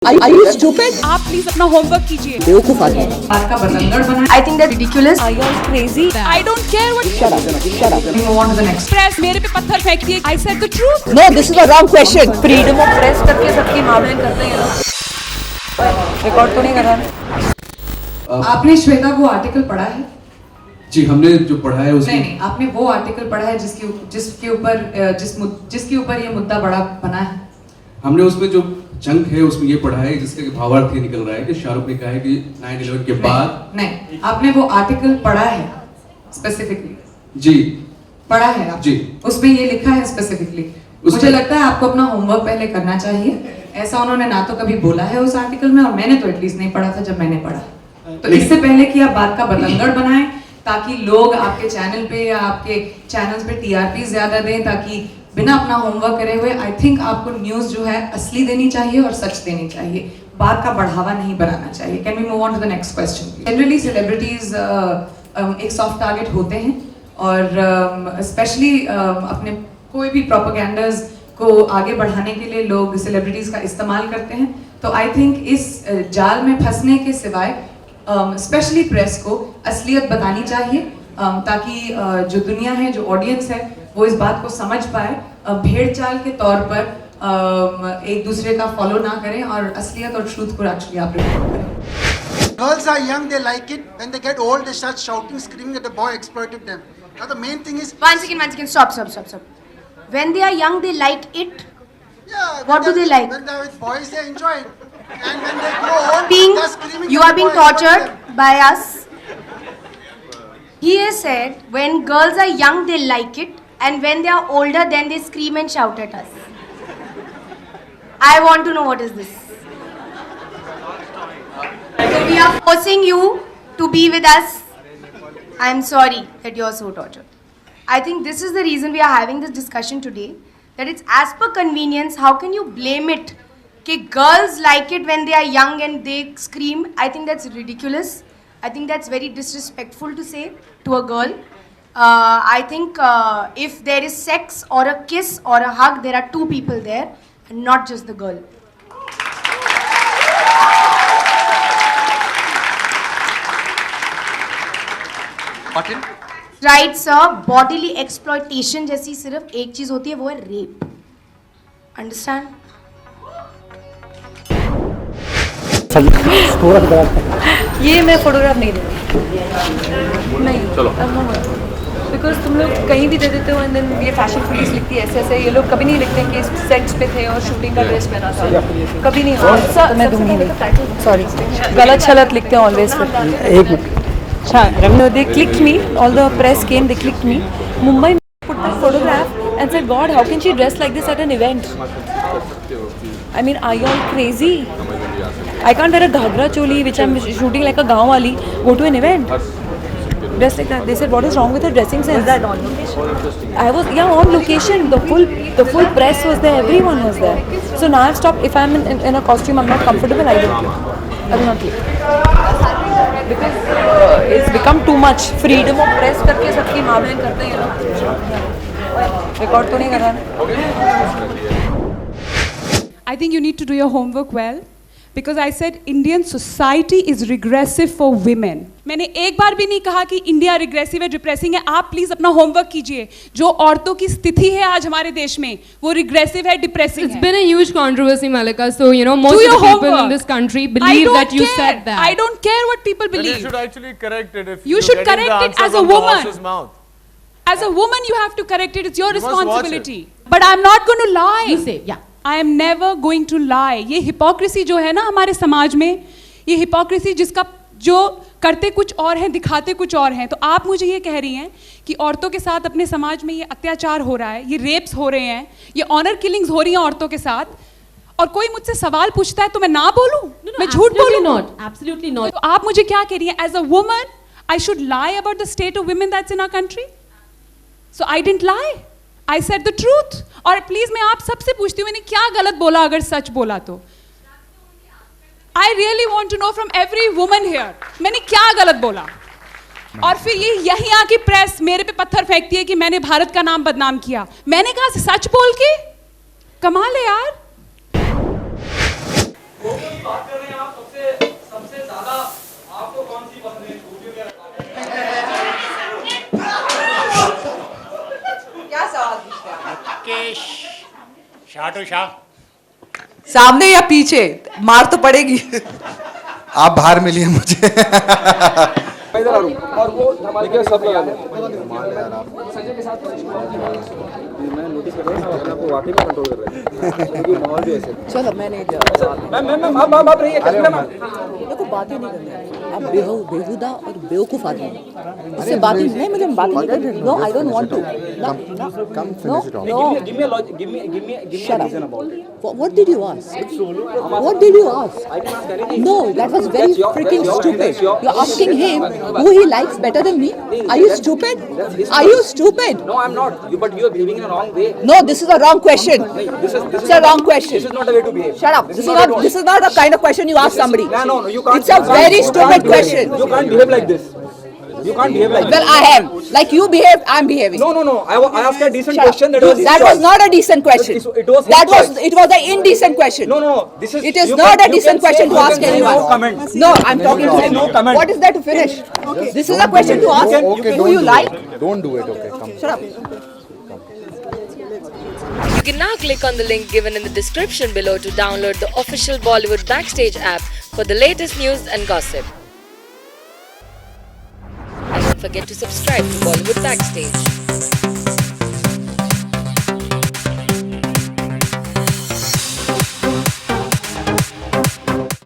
Are you stupid? आप please अपना homework कीजिए। बेवकूफ आदमी। आपका बतंगड़ बना। I think that's ridiculous. Are you all crazy? I don't care what Shut up. Move on to the next. press मेरे पे पत्थर फेंकती है। I said the truth. No, this is a wrong question. Freedom of press करके सबकी मामले करते हैं लोग। रिकॉर्ड तो नहीं कर रहा। आपने श्वेता वो आर्टिकल पढ़ा है? जी, हमने जो पढ़ा है उसमें नहीं, आपने वो आर्टिकल पढ़ा है जिसके ऊपर ये मुद्दा बड़ा बना है? हमने उसमें जो चंक है उसमें ये पढ़ा है जिसके भावार्थ ये निकल रहा है कि शाहरुख ने कहा है कि 9/11 के बाद नहीं, आपने वो आर्टिकल पढ़ा है स्पेसिफिकली? जी पढ़ा है आप? जी। उसमें ये लिखा है स्पेसिफिकली। मुझे लगता है आपको अपना होमवर्क पहले करना चाहिए। ऐसा उन्होंने ना तो कभी बोला है उस आर्टिकल में, और मैंने तो एटलीस्ट नहीं पढ़ा था जब मैंने पढ़ा। तो इससे पहले कि आप बात का बतंगड़ बनाएं ताकि लोग आपके चैनल पे या आपके चैनल्स पे टीआरपी ज्यादा दें, ताकि बिना अपना होमवर्क करे हुए आई थिंक आपको न्यूज़ जो है असली देनी चाहिए और सच देनी चाहिए, बात का बढ़ावा नहीं बनाना चाहिए। Can we move on to the next question? Generally celebrities एक सॉफ्ट टारगेट होते हैं, और स्पेशली अपने कोई भी प्रोपेगेंडास को आगे बढ़ाने के लिए लोग सेलिब्रिटीज का इस्तेमाल करते हैं। तो आई थिंक इस जाल में फंसने के सिवाय स्पेशली प्रेस को असलियत बतानी चाहिए, ताकि जो दुनिया है, जो ऑडियंस है, वो इस बात को समझ पाए, भेड़ चाल के तौर पर एक दूसरे का फॉलो ना करें और असलियत और ट्रूथ को एक्चुअली आप रिपोर्ट करें। Girls are young, they like it. When they get old, they start shouting, screaming that the boy exploited them. Now the main thing is... One second. Stop. When they are young, they like it. Yeah, What do they like? When they're with boys, they enjoy it. And when they grow old, they're screaming You that are the being boy exploited tortured them. by us. He has said, when girls are young, they like it. And when they are older, then they scream and shout at us. I want to know what is this. So we are forcing you to be with us. I am sorry that you are so tortured. I think this is the reason we are having this discussion today. That it's as per convenience. How can you blame it? That girls like it when they are young and they scream. I think that's ridiculous. I think that's very disrespectful to say to a girl. I think if there is sex or a kiss or a hug, there are two people there and not just the girl. Pardon? Right, sir. Bodily exploitation जैसी सिर्फ एक चीज होती है, वो है rape. Understand? ये मैं फोटोग्राफ नहीं दूँगी। नहीं चलो बिकॉज तुम लोग कहीं भी दे देते हो एंड देन ये फैशन पुलिस लिखती है ऐसे ये लोग कभी नहीं लिखते कि सेट्स पे थे और शूटिंग का ड्रेस पहना था, कभी नहीं। हाँ तो मैं दूंगी नहीं, सॉरी। गलत छलत लिखते हैं ऑलवेज। एक मिनट। अच्छा, they clicked me, all the press came, they clicked me. Mumbai put that photograph and said, God, how can she dress like this at an event? I mean, are you all crazy? I can't wear a ghagra choli, which I'm shooting like a gaon wali, go to an event. Dress like that. They said, what is wrong with her dressing sense? Was that on location? I was, yeah, on location. The full press was there. Everyone was there. So now I've stopped. If I'm in a costume, I'm not comfortable. I don't click. I will not click. Because it's become too much. Freedom of press करके सबकी मामले करते हैं लोग। Record तो नहीं कर रहा। I think you need to do your homework well, because I said Indian society is regressive for women. मैंने एक बार भी नहीं कहा कि इंडिया रिग्रेसिव है, डिप्रेसिंग है। आप प्लीज अपना होमवर्क कीजिए। जो औरतों की स्थिति है आज हमारे देश में, वो रिग्रेसिव है, डिप्रेसिंग है। It's been a huge controversy, Malika. So you know most of the people in this country believe that you said that. I don't care what people believe. Then you should actually correct it. If You should correct the it answer as a from the woman. horse's mouth. As a woman, you have to correct it. It's your You must watch responsibility. But I'm not going to lie. You say, yeah. I am never going to lie. ये hypocrisy जो है ना हमारे समाज में, ये hypocrisy जिसका जो करते कुछ और हैं, दिखाते कुछ और हैं। तो आप मुझे ये कह रही हैं कि औरतों के साथ अपने समाज में ये अत्याचार हो रहा है, ये रेप्स हो रहे हैं, ये ऑनर किलिंग्स हो रही हैं औरतों के साथ, और कोई मुझसे सवाल पूछता है तो मैं ना बोलूं? मैं झूठ बोलूं? not. Absolutely not. तो आप मुझे क्या कह रही हैं? As a woman, I should lie about the state of women that's in our country? So I didn't lie. I said the truth. और प्लीज मैं आप सबसे पूछती हूँ, मैंने क्या गलत बोला अगर सच बोला तो? I really want to know from every woman here, मैंने क्या गलत बोला? और फिर ये यहीं आके प्रेस मेरे पे पत्थर फेंकती है कि मैंने भारत का नाम बदनाम किया। मैंने कहा सच बोल के? कमाल है यार। क्या सवाल पूछते हैं? शाह टू शाह सामने या पीछे? मार तो पड़ेगी. आप बाहर मिलिए मुझे. चलो मैं नहीं देखो बातें नहीं करनी है. आप बेहुदा और बेवकूफ आदमी हो. इससे बातें नहीं, मुझे बातें नहीं करनी. No I don't want to. No shut up. What did you ask? What did you ask? No, that was very freaking stupid. You're asking him who he likes better than me. Are you stupid? Are you stupid? No, I'm not. But you are behaving in a wrong way. No, this is a wrong question. This It's a wrong question. This is not the way to behave. Shut up. This is not the kind of question you ask somebody. No, you can't. It's a very stupid question. You can't behave like this. You can't behave like Well, I am. Like you behave, I'm behaving. No. I asked a decent Shut up. question. That was his That was choice. not a decent question. It was his choice. It was an indecent question. No. This is. It is you not can- a you decent can question say- to you ask can say anyone. No comment. No, I'm talking to him. No comment. What is there to finish? This is a question to ask. Okay, Who you like? Don't do it. Okay, come. Shut up. You can now click on the link given in the description below to download the official Bollywood Backstage app for the latest news and gossip. And don't forget to subscribe to Bollywood Backstage.